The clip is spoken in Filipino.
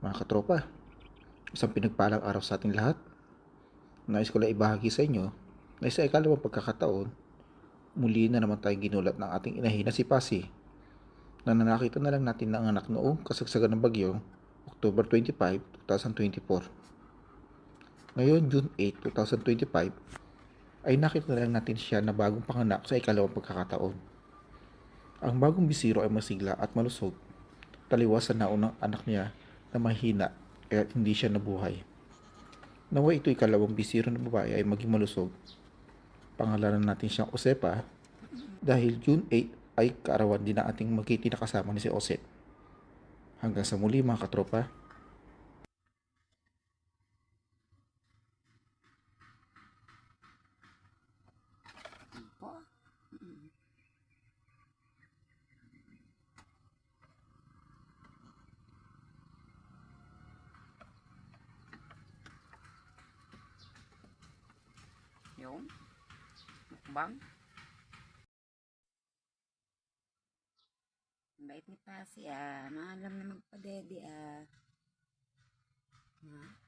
Mga katropa, isang pinagpalang araw sa ating lahat. Nais ko lang ibahagi sa inyo na sa ikalawang pagkakataon, muli na naman tayong ginulat ng ating inahin na si Pasi, na nakita na lang natin ng anak noong kasagsagan ng bagyong October 25, 2024. Ngayon, June 8, 2025, ay nakita na lang natin siya na bagong panganak sa ikalawang pagkakataon. Ang bagong bisiro ay masigla at malusog, taliwas sa naunang anak niya na mahina kaya hindi siya nabuhay. Nawa ito ikalawang bisiro na babae ay maging malusog. Pangalanan natin siyang Osepa dahil June 8 ay kaarawan din na ating magkiti na kasama ni si Oset. Hanggang sa muli mga katropa. Po. Yung mukbang. Bait ni Pasi ah. Maalam na magpadede ah. Ha?